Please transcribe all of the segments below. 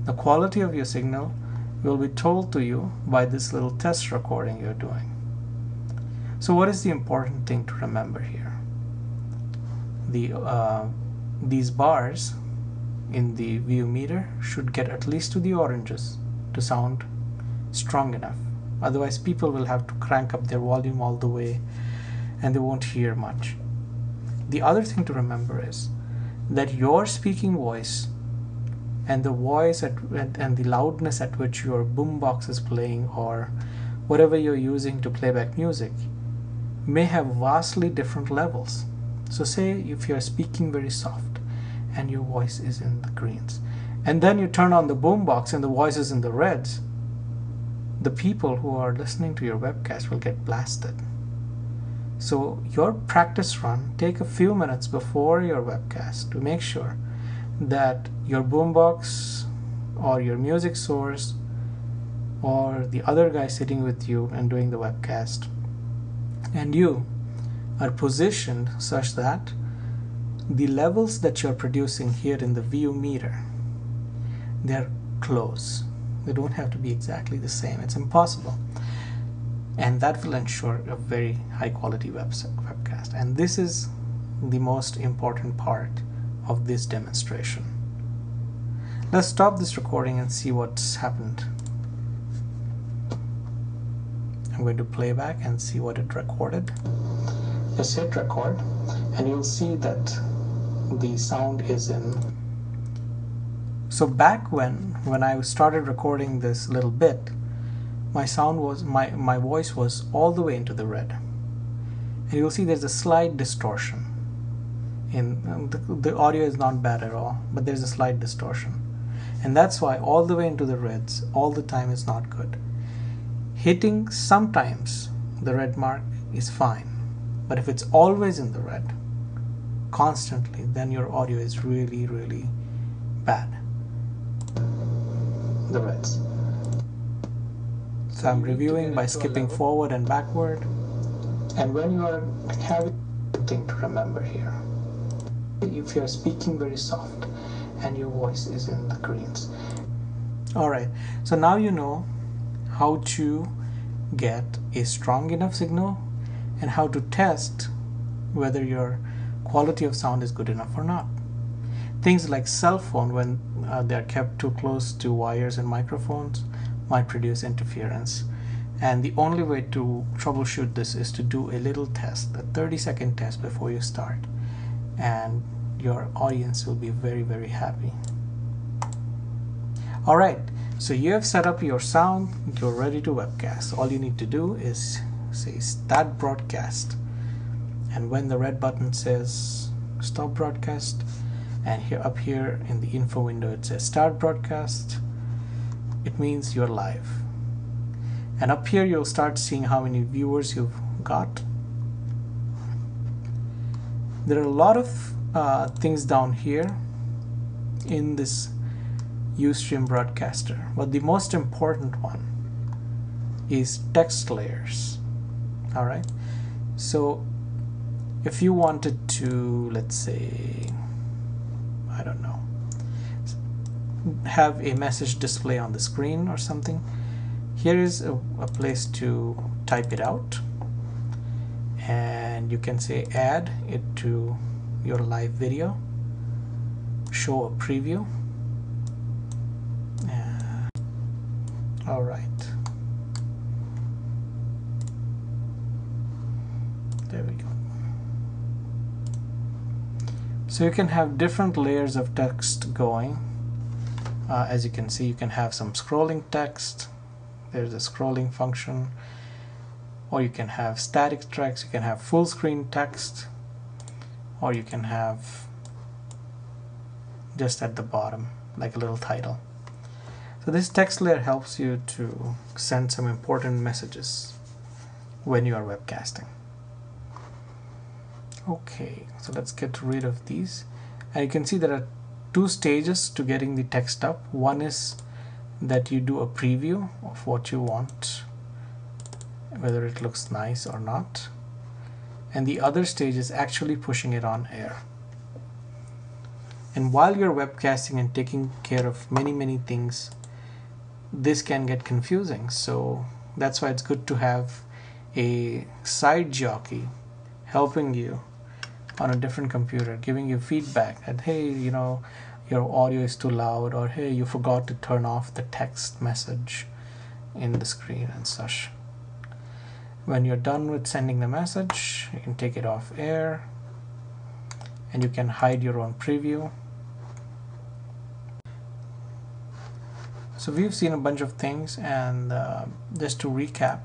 The quality of your signal will be told to you by this little test recording you're doing. So what is the important thing to remember here? These bars in the view meter should get at least to the oranges to sound strong enough. Otherwise people will have to crank up their volume all the way and they won't hear much. The other thing to remember is that your speaking voice and the voice and the loudness at which your boombox is playing or whatever you're using to play back music may have vastly different levels. So say if you're speaking very soft and your voice is in the greens, and then you turn on the boombox and the voice is in the reds, the people who are listening to your webcast will get blasted. So your practice run, take a few minutes before your webcast to make sure that your boombox or your music source or the other guy sitting with you and doing the webcast and you are positioned such that the levels that you're producing here in the view meter, they're close. They don't have to be exactly the same. It's impossible. And that will ensure a very high quality webcast. And this is the most important part of this demonstration. Let's stop this recording and see what's happened. I'm going to play back and see what it recorded. Just hit record and you'll see that the sound is in. So back when I started recording this little bit, my sound was, my voice was all the way into the red. And you'll see there's a slight distortion. The audio is not bad at all, but there's a slight distortion. And that's why all the way into the reds all the time is not good. Hitting sometimes the red mark is fine, but if it's always in the red constantly, then your audio is really, really bad. The reds. So I'm reviewing by skipping forward and backward. And when you are having a thing to remember here, if you're speaking very soft and your voice is in the greens. Alright, so now you know how to get a strong enough signal and how to test whether your quality of sound is good enough or not. Things like cell phone, when they're kept too close to wires and microphones, might produce interference. And the only way to troubleshoot this is to do a little test, a 30-second test before you start. And your audience will be very, very happy. Alright, so you have set up your sound, you're ready to webcast. All you need to do is say start broadcast. And when the red button says stop broadcast, and here up here in the info window it says start broadcast, it means you're live. And up here you'll start seeing how many viewers you've got. There are a lot of things down here in this ustream broadcaster, but the most important one is text layers. Alright, so if you wanted to, let's say, I don't know, have a message display on the screen or something, here is a place to type it out, and you can say add it to your live video, show a preview. All right, there we go. So you can have different layers of text going. As you can see, you can have some scrolling text. There's a scrolling function, or you can have static text, you can have full screen text, or you can have just at the bottom like a little title. So this text layer helps you to send some important messages when you are webcasting. Okay, so let's get rid of these. And you can see there are two stages to getting the text up. One is that you do a preview of what you want, whether it looks nice or not. And the other stage is actually pushing it on air. And while you're webcasting and taking care of many things, this can get confusing. So that's why it's good to have a side jockey helping you on a different computer, giving you feedback that, hey, your audio is too loud, or hey, you forgot to turn off the text message in the screen and such. When you're done with sending the message, you can take it off air and you can hide your own preview. So we've seen a bunch of things, and just to recap,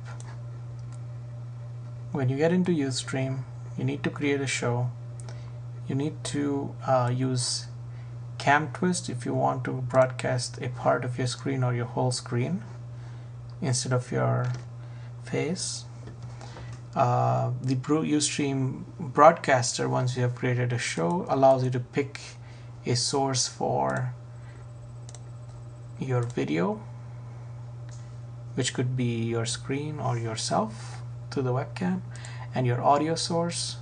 when you get into Ustream, you need to create a show. You need to use cam twist if you want to broadcast a part of your screen or your whole screen instead of your face. The Ustream broadcaster, once you have created a show, allows you to pick a source for your video, which could be your screen or yourself through the webcam, and your audio source,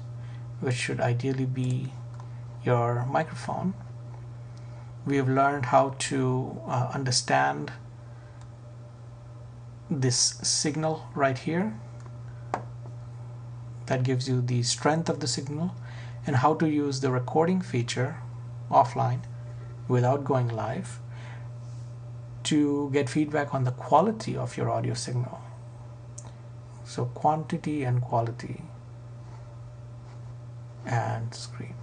which should ideally be your microphone. We have learned how to understand this signal right here that gives you the strength of the signal, and how to use the recording feature offline without going live to get feedback on the quality of your audio signal. So quantity and quality and screen.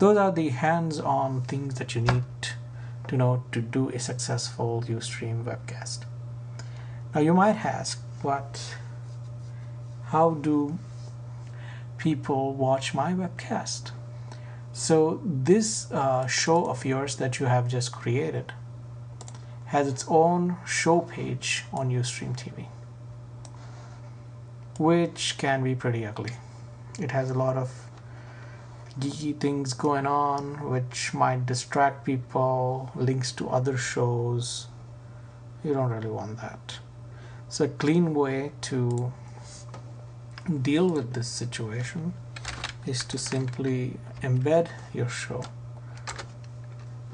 Those are the hands-on things that you need to know to do a successful Ustream webcast. Now you might ask, how do people watch my webcast? So this show of yours that you have just created has its own show page on Ustream TV, which can be pretty ugly. It has a lot of geeky things going on which might distract people, links to other shows. You don't really want that. So a clean way to deal with this situation is to simply embed your show.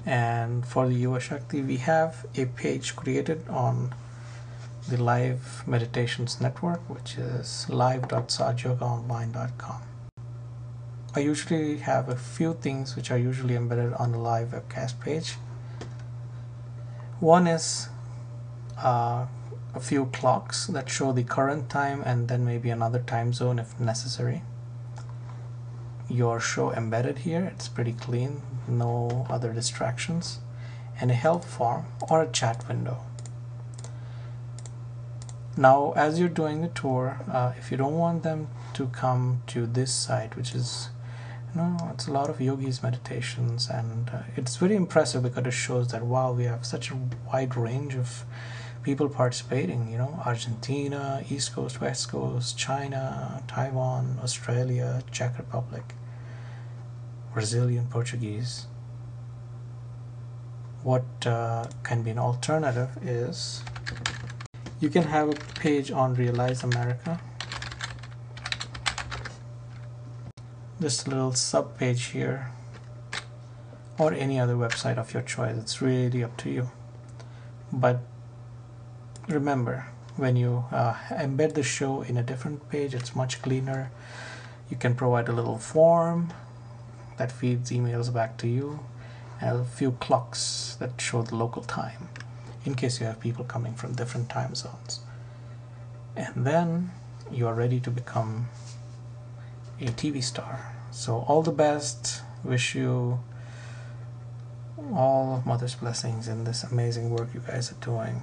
And for the Yuva Shakti, we have a page created on the Live Meditations Network, which is live.sajyogaonline.com. I usually have a few things which are usually embedded on the live webcast page. One is a few clocks that show the current time and then maybe another time zone if necessary. Your show embedded here, it's pretty clean, no other distractions, and a help form or a chat window. Now as you're doing the tour, if you don't want them to come to this site, which is, it's a lot of yogis meditations, and it's very impressive because it shows that, wow, we have such a wide range of people participating, Argentina, East Coast, West Coast, China, Taiwan, Australia, Czech Republic, Brazilian, Portuguese. What can be an alternative is you can have a page on Realize America, just a little sub page here, or any other website of your choice. It's really up to you. But remember, when you embed the show in a different page, it's much cleaner. You can provide a little form that feeds emails back to you, and a few clocks that show the local time in case you have people coming from different time zones. And then you are ready to become a TV star. So all the best. Wish you all of Mother's blessings in this amazing work you guys are doing.